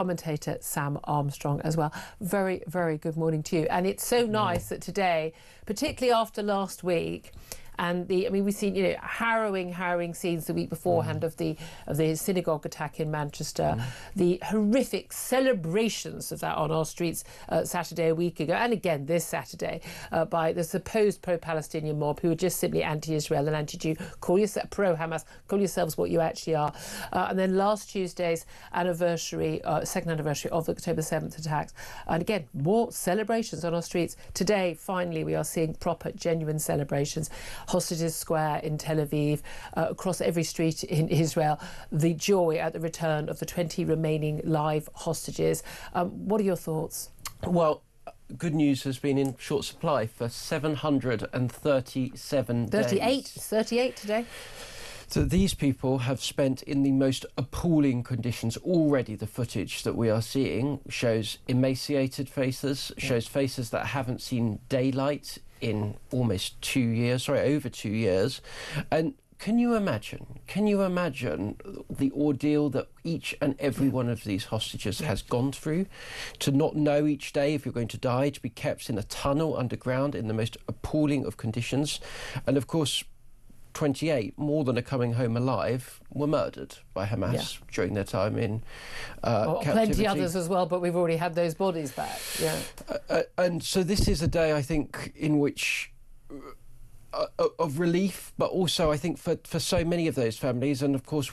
commentator Sam Armstrong as well. Very, very good morning to you. And it's so nice that today, particularly after last week, and we've seen, harrowing scenes the week beforehand of the synagogue attack in Manchester, the horrific celebrations of that on our streets Saturday a week ago, and again this Saturday by the supposed pro-Palestinian mob who are just simply anti-Israel and anti-Jew. Call yourself pro-Hamas. Call yourselves what you actually are. And then last Tuesday's anniversary, second anniversary of the October 7th attacks, and again more celebrations on our streets. Today, finally, we are seeing proper, genuine celebrations. Hostages Square in Tel Aviv, across every street in Israel, the joy at the return of the 20 remaining live hostages. What are your thoughts? Well, good news has been in short supply for 737 days. 38 today. So these people have spent in the most appalling conditions. Already the footage that we are seeing shows emaciated faces, shows faces that haven't seen daylight in almost over 2 years. And can you imagine the ordeal that each and every one of these hostages has gone through? To not know each day if you're going to die, to be kept in a tunnel underground in the most appalling of conditions. And of course, 28, more than are coming home alive, were murdered by Hamas during their time in captivity. Plenty others as well, but we've already had those bodies back. And so this is a day, I think, in which of relief, but also I think for so many of those families, and of course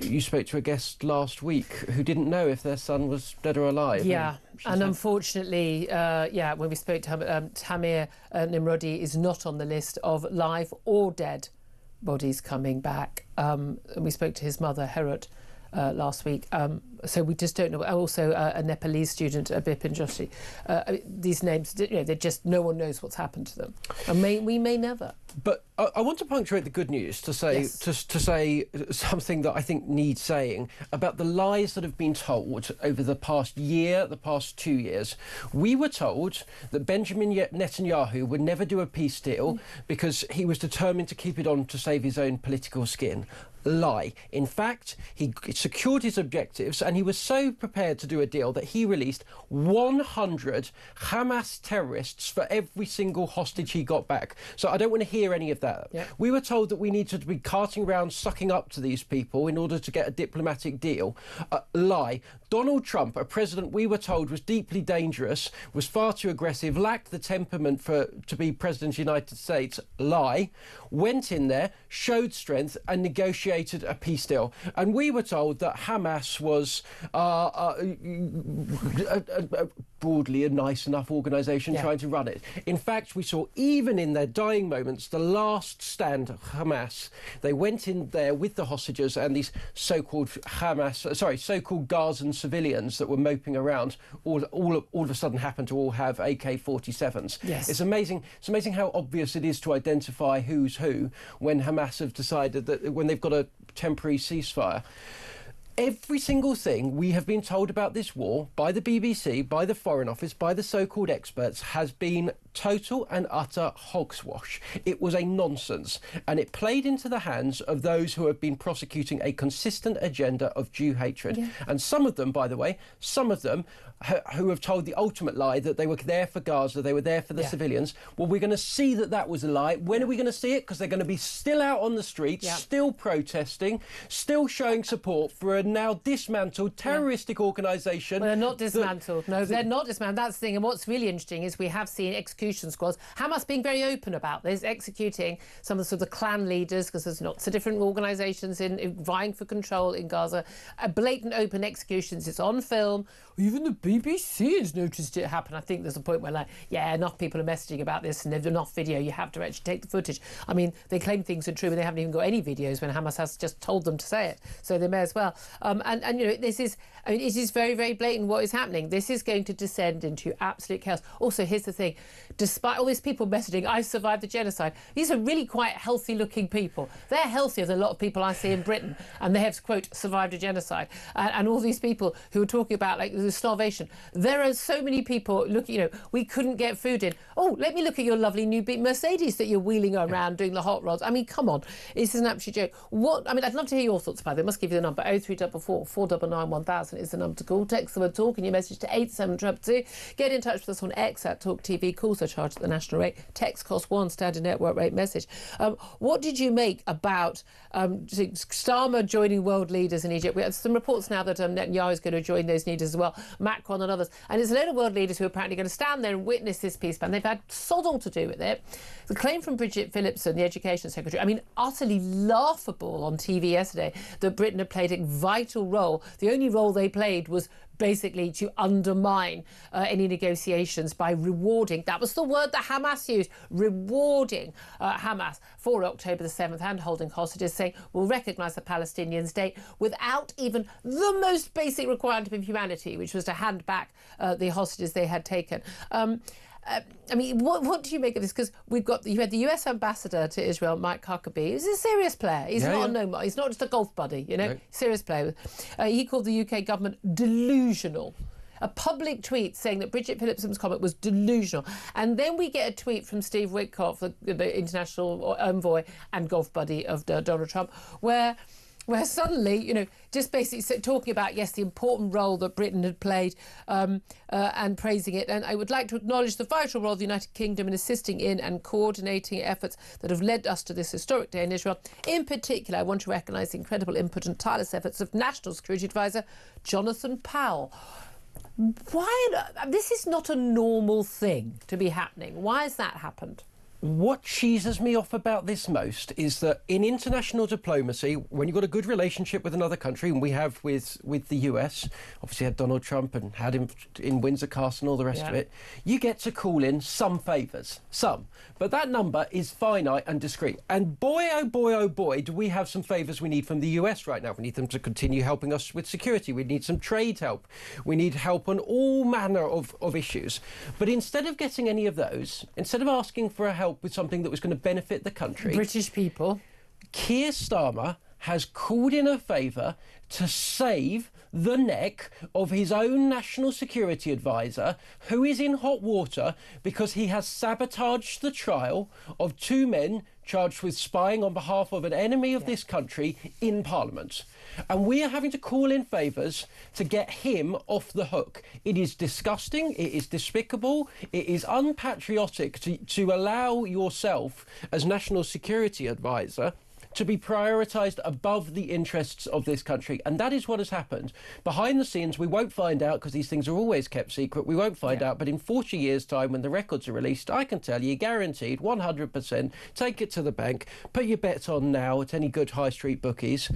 you spoke to a guest last week who didn't know if their son was dead or alive. And unfortunately, when we spoke to him, Tamir Nimrodi is not on the list of live or dead bodies coming back. And we spoke to his mother, Herut, last week. So we just don't know. Also, a Nepalese student, Bipin Joshi. These names, they just, no one knows what's happened to them. And we may never. But I want to punctuate the good news to say to say something that I think needs saying about the lies that have been told over the past year, the past 2 years. We were told that Benjamin Netanyahu would never do a peace deal because he was determined to keep it on to save his own political skin. Lie. In fact, he secured his objectives and he was so prepared to do a deal that he released 100 Hamas terrorists for every single hostage he got back. So I don't want to hear any of that. We were told that we needed to be carting around sucking up to these people in order to get a diplomatic deal. Lie. Donald Trump, a president we were told was deeply dangerous, was far too aggressive, lacked the temperament to be president of the United States. Lie. Went in there, showed strength and negotiated a peace deal. And we were told that Hamas was broadly a nice enough organisation trying to run it. In fact, we saw even in their dying moments, the last stand of Hamas, they went in there with the hostages and these so-called so-called Gazan civilians that were moping around all of a sudden happened to all have AK-47s. It's amazing how obvious it is to identify who's who when Hamas have decided that when they've got a temporary ceasefire. Every single thing we have been told about this war by the BBC, by the Foreign Office, by the so-called experts has been total and utter hogswash. It was a nonsense, and it played into the hands of those who have been prosecuting a consistent agenda of Jew hatred. And some of them, by the way, who have told the ultimate lie that they were there for Gaza, they were there for the civilians. Well, we're going to see that was a lie. When are we going to see it? Because they're going to be still out on the streets, still protesting, still showing support for a now dismantled terroristic organisation. Well, they're not dismantled. No, they're not dismantled. That's the thing. And what's really interesting is we have seen execution squads. Hamas being very open about this, executing some of the sort of clan leaders, because there's lots of different organisations vying for control in Gaza. Blatant open executions. It's on film. Even the BBC has noticed it happen. I think there's a point where, enough people are messaging about this and there's enough video. You have to actually take the footage. I mean, they claim things are true, but they haven't even got any videos when Hamas has just told them to say it. So they may as well. This is, it is very, very blatant what is happening. This is going to descend into absolute chaos. Also, here's the thing. despite all these people messaging, I survived the genocide. These are really quite healthy looking people. They're healthier than a lot of people I see in Britain, and they have, quote, survived a genocide. And all these people who are talking about like the starvation. There are so many people looking, we couldn't get food in. Oh, let me look at your lovely new Mercedes that you're wheeling around doing the hot rods. I mean, come on. This is an absolute joke. I'd love to hear your thoughts about it. I must give you the number. 0344 499 1000 is the number to call. Text the word talk and your message to 87222. Get in touch with us on X at Talk TV. Calls are charged at the national rate. Text cost £1, standard network rate message. What did you make about Starmer joining world leaders in Egypt? We have some reports now that Netanyahu is going to join those leaders as well, Macron and others. And there's a load of world leaders who are apparently going to stand there and witness this peace plan. They've had sod all to do with it. The claim from Bridget Phillipson, the Education Secretary, I mean, utterly laughable on TV yesterday, that Britain had played a vital role. The only role they played was basically to undermine any negotiations by rewarding, that was the word that Hamas used, rewarding Hamas for October the 7th and holding hostages, saying we'll recognise the Palestinian state without even the most basic requirement of humanity, which was to hand back the hostages they had taken. I mean, what do you make of this? Because you had the US ambassador to Israel, Mike Huckabee. He's a serious player. He's he's not just a golf buddy, No. Serious player. He called the UK government delusional. A public tweet saying that Bridget Phillipson's comment was delusional. And then we get a tweet from Steve Witkoff, the international envoy and golf buddy of Donald Trump, where suddenly, just basically talking about, yes, the important role that Britain had played and praising it. And I would like to acknowledge the vital role of the United Kingdom in assisting in and coordinating efforts that have led us to this historic day in Israel. In particular, I want to recognise the incredible input and tireless efforts of National Security Advisor Jonathan Powell. This is not a normal thing to be happening. Why has that happened? What cheeses me off about this most is that in international diplomacy, when you've got a good relationship with another country, and we have with the US, obviously had Donald Trump and had him in Windsor Castle and all the rest of it, you get to call in some favours, some. But that number is finite and discrete. And boy, oh boy, do we have some favours we need from the US right now. We need them to continue helping us with security. We need some trade help. We need help on all manner of issues. But instead of getting any of those, instead of asking for a help with something that was going to benefit the country, British people, Keir Starmer has called in a favour to save the neck of his own national security advisor, who is in hot water because he has sabotaged the trial of two men charged with spying on behalf of an enemy of this country in Parliament. And we are having to call in favours to get him off the hook. It is disgusting, it is despicable, it is unpatriotic to allow yourself as National Security Advisor to be prioritised above the interests of this country. And that is what has happened. Behind the scenes, we won't find out because these things are always kept secret. We won't find out. But in 40 years' time, when the records are released, I can tell you, guaranteed, 100%, take it to the bank, put your bets on now at any good high street bookies.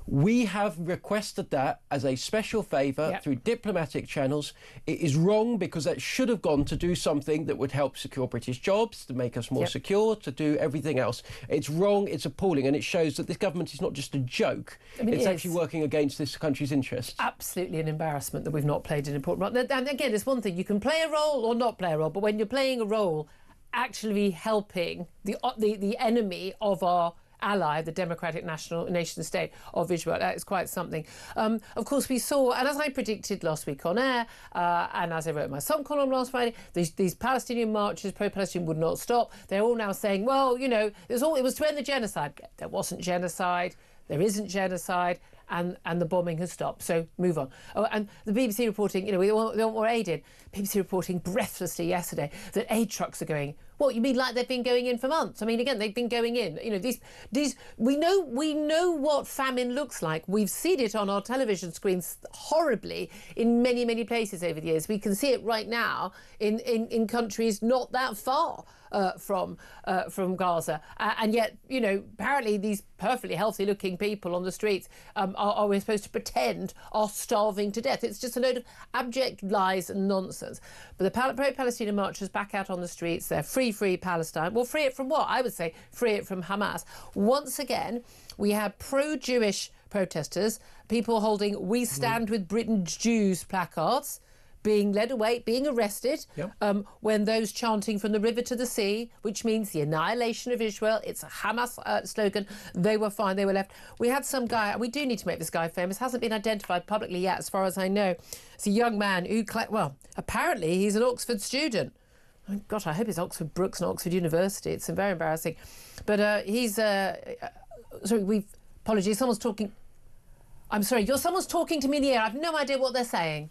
We have requested that as a special favour through diplomatic channels. It is wrong because that should have gone to do something that would help secure British jobs, to make us more secure, to do everything else. It's wrong, it's appalling, and it shows that this government is not just a joke. I mean, it's actually working against this country's interests. Absolutely an embarrassment that we've not played an important role. And again, there's one thing, you can play a role or not play a role, but when you're playing a role, actually helping the enemy of our ally, the democratic nation state of Israel. That is quite something. Of course, we saw, and as I predicted last week on air, and as I wrote in my Sun column last Friday, these Palestinian marches, pro-Palestinian, would not stop. They're all now saying, well, it was to end the genocide. There wasn't genocide. There isn't genocide. And the bombing has stopped. So move on. Oh, and the BBC reporting, we want more aid in. BBC reporting breathlessly yesterday that aid trucks are going. What, you mean like they've been going in for months? I mean, again, they've been going in. These we know what famine looks like. We've seen it on our television screens horribly in many, many places over the years. We can see it right now in countries not that far from Gaza, and yet apparently these perfectly healthy looking people on the streets are we supposed to pretend are starving to death. It's just a load of abject lies and nonsense. But the pro-Palestinian marchers back out on the streets. They're free Palestine. Well, free it from what? I would say free it from Hamas. Once again, we had pro-Jewish protesters, people holding "We Stand with Britain's Jews" placards, being led away, being arrested, Yep. when those chanting from the river to the sea, which means the annihilation of Israel, it's a Hamas slogan, they were fine, they were left. We had some guy, and we do need to make this guy famous, hasn't been identified publicly yet, as far as I know. It's a young man who, well, apparently he's an Oxford student. Oh, gosh, I hope it's Oxford Brookes and Oxford University. It's very embarrassing. But he's, sorry, apologies, someone's talking. I'm sorry, someone's talking to me in the air. I have no idea what they're saying.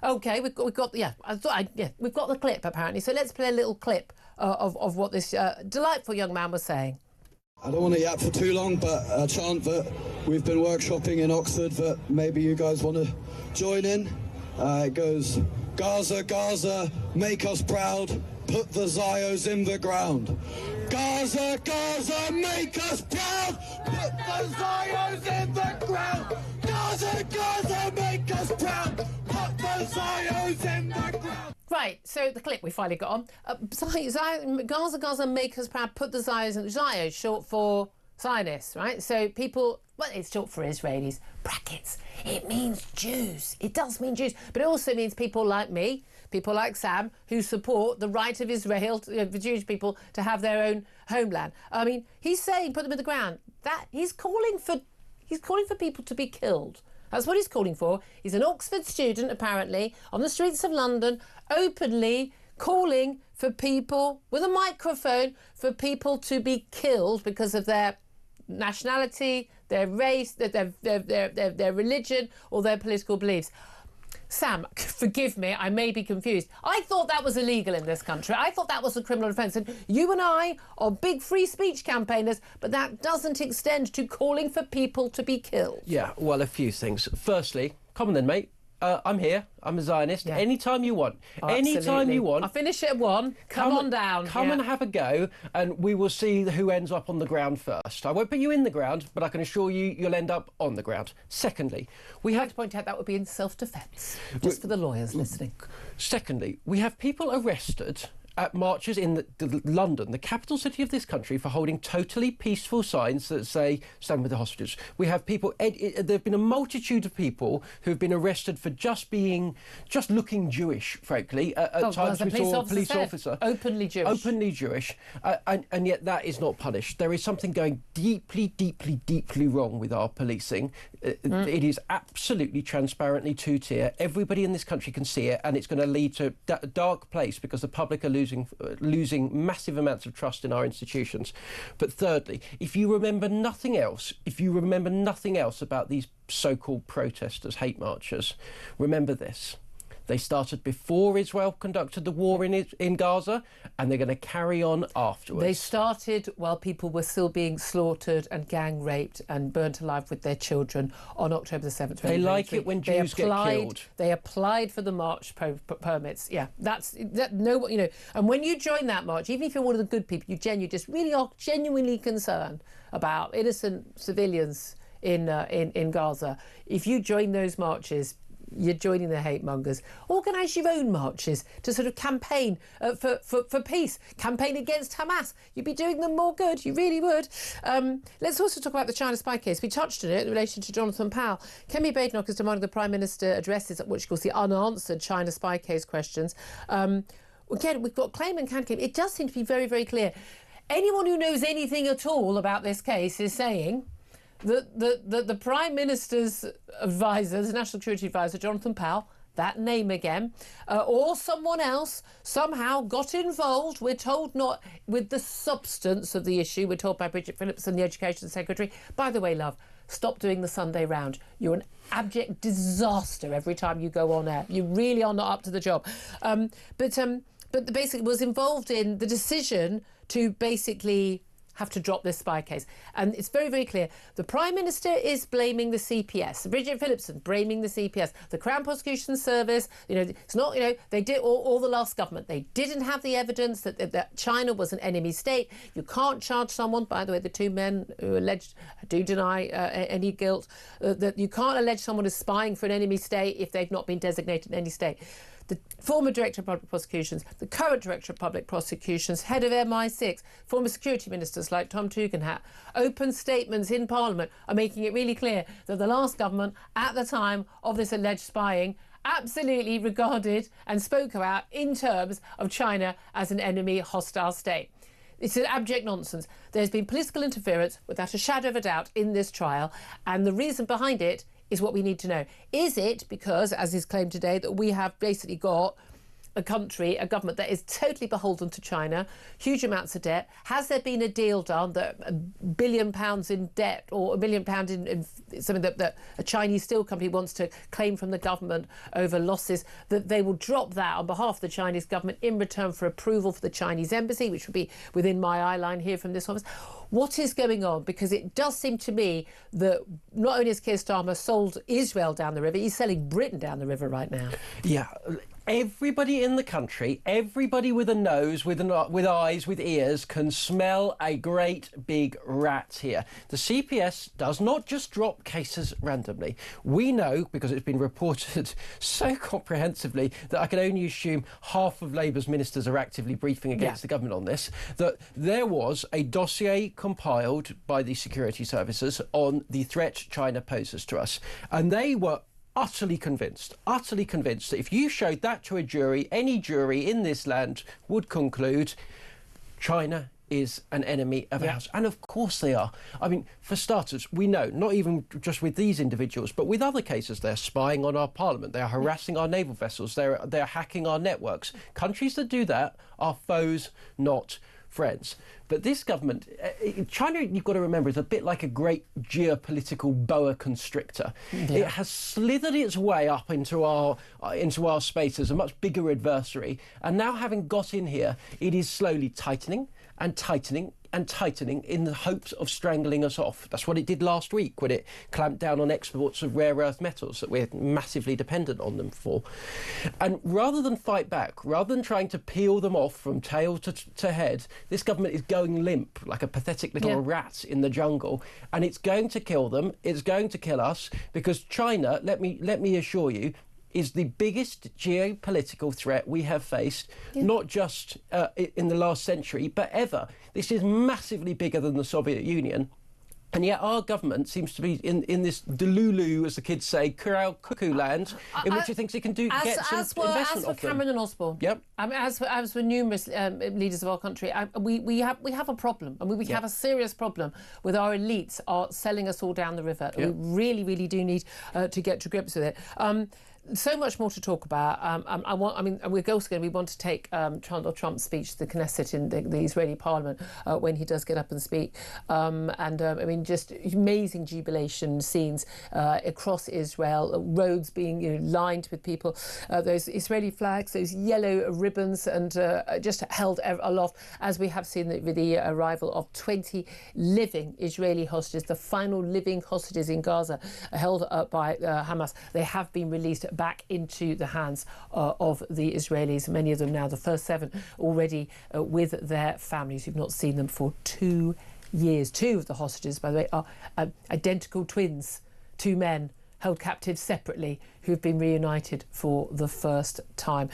Okay, we've got we've got the clip apparently. So let's play a little clip of what this delightful young man was saying. I don't want to yap for too long, but a chant that we've been workshopping in Oxford that maybe you guys want to join in. It goes, Gaza, Gaza, make us proud, put the Zios in the ground. Gaza, Gaza, make us proud, put the Zios in the ground. Gaza, Gaza, make us proud, put the Zios in the ground. Right, so the clip we finally got on. Gaza, Gaza, make us proud, put the Zios in. Zios, short for Zionists, right? So people, well, it's short for Israelis, brackets. It means Jews. It does mean Jews, but it also means people like me, people like Sam, who support the right of Israel, for Jewish people to have their own homeland. I mean, he's saying put them in the ground. That he's calling for people to be killed. That's what he's calling for. He's an Oxford student, apparently, on the streets of London, openly calling for people with a microphone for people to be killed because of their nationality, their race, their religion, or their political beliefs. Sam, forgive me, I may be confused. I thought that was illegal in this country. I thought that was a criminal offence. And you and I are big free speech campaigners, but that doesn't extend to calling for people to be killed. Yeah, well, a few things. Firstly, come on then, mate. I'm here. I'm a Zionist. Yeah. Anytime you want. Oh, anytime you want. I'll finish it at 1. Come on down. Come and have a go, and we will see who ends up on the ground first. I won't put you in the ground, but I can assure you you'll end up on the ground. Secondly, we have to point out that would be in self-defence, just for the lawyers listening. Secondly, we have people arrested at marches in London, the capital city of this country, for holding totally peaceful signs that say "Stand with the hostages." We have people. There have been a multitude of people who have been arrested for just looking Jewish. Frankly, at times we saw a police officer openly Jewish, and yet that is not punished. There is something going deeply, deeply, deeply wrong with our policing. It is absolutely transparently two-tier. Everybody in this country can see it, and it's going to lead to a dark place because the public are losing massive amounts of trust in our institutions. But thirdly, if you remember nothing else about these so-called protesters, hate marchers, remember this. They started before Israel conducted the war in Gaza, and they're going to carry on afterwards. They started while people were still being slaughtered and gang raped and burnt alive with their children on October the 7th. They like it when Jews get killed. They applied for the march permits. Yeah, and when you join that march, even if you're one of the good people, you just really are genuinely concerned about innocent civilians in Gaza. If you join those marches, you're joining the hate mongers. Organise your own marches to sort of campaign for peace, campaign against Hamas. You'd be doing them more good, you really would. Let's also talk about the China spy case. We touched on it in relation to Jonathan Powell. Kemi Badenoch has demanded the Prime Minister addresses what she calls the unanswered China spy case questions. Again, we've got claim and counterclaim. It does seem to be very, very clear. Anyone who knows anything at all about this case is saying the Prime Minister's advisor, the National Security Advisor, Jonathan Powell, that name again, or someone else somehow got involved, we're told, not with the substance of the issue. We're told by Bridget Phillipson, the Education Secretary. By the way, love, stop doing the Sunday round. You're an abject disaster every time you go on air. You really are not up to the job. But basically was involved in the decision to basically have to drop this spy case. And it's very, very clear. The Prime Minister is blaming the CPS. Bridget Phillipson blaming the CPS. The Crown Prosecution Service, it's not, they did, all the last government, they didn't have the evidence that China was an enemy state. You can't charge someone, by the way, the two men who alleged do deny any guilt, that you can't allege someone as spying for an enemy state if they've not been designated an enemy state. The former Director of Public Prosecutions, the current Director of Public Prosecutions, head of MI6, former security ministers like Tom Tugendhat, open statements in Parliament are making it really clear that the last government, at the time of this alleged spying, absolutely regarded and spoke about in terms of China as an enemy hostile state. It's an abject nonsense. There's been political interference without a shadow of a doubt in this trial, and the reason behind it is what we need to know. Is it because, as is claimed today, that we have basically got a country, a government that is totally beholden to China, huge amounts of debt? Has there been a deal done that £1 billion in debt, or £1 billion in something that a Chinese steel company wants to claim from the government over losses, that they will drop that on behalf of the Chinese government in return for approval for the Chinese embassy, which would be within my eye line here from this office? What is going on? Because it does seem to me that not only has Keir Starmer sold Israel down the river, he's selling Britain down the river right now. Yeah. Everybody in the country, everybody with a nose, with eyes, with ears, can smell a great big rat here. The CPS does not just drop cases randomly. We know, because it's been reported so comprehensively that I can only assume half of Labour's ministers are actively briefing against the government on this, that there was a dossier compiled by the security services on the threat China poses to us. And they were utterly convinced that if you showed that to a jury, any jury in this land would conclude China is an enemy of ours. And of course they are. I mean, for starters, we know, not even just with these individuals, but with other cases, they're spying on our parliament, they're harassing our naval vessels, they're hacking our networks. Countries that do that are foes, not friends. But this government, China, you've got to remember, is a bit like a great geopolitical boa constrictor. It has slithered its way up into our space as a much bigger adversary, and now, having got in here, it is slowly tightening and tightening and tightening in the hopes of strangling us off. That's what it did last week when it clamped down on exports of rare earth metals that we're massively dependent on them for. And rather than fight back, rather than trying to peel them off from tail to head, this government is going limp like a pathetic little rat in the jungle, and it's going to kill them. It's going to kill us, because China, let me assure you, is the biggest geopolitical threat we have faced, not just in the last century, but ever. This is massively bigger than the Soviet Union. And yet our government seems to be in this delulu, as the kids say, cuckoo land, in which it thinks it can get some investment as for off them. Cameron and Osborne, as for numerous leaders of our country, we have a problem. I mean, we have a serious problem with our elites are selling us all down the river. We really, really do need to get to grips with it. So much more to talk about. We want to take Donald Trump's speech to the Knesset in the Israeli Parliament when he does get up and speak. Just amazing jubilation scenes across Israel, roads being lined with people, those Israeli flags, those yellow ribbons, and just held aloft, as we have seen with the arrival of 20 living Israeli hostages, the final living hostages in Gaza, held by Hamas. They have been released back into the hands of the Israelis, many of them now, the first 7 already with their families who've not seen them for 2 years. 2 of the hostages, by the way, are identical twins, 2 men held captive separately who've been reunited for the first time.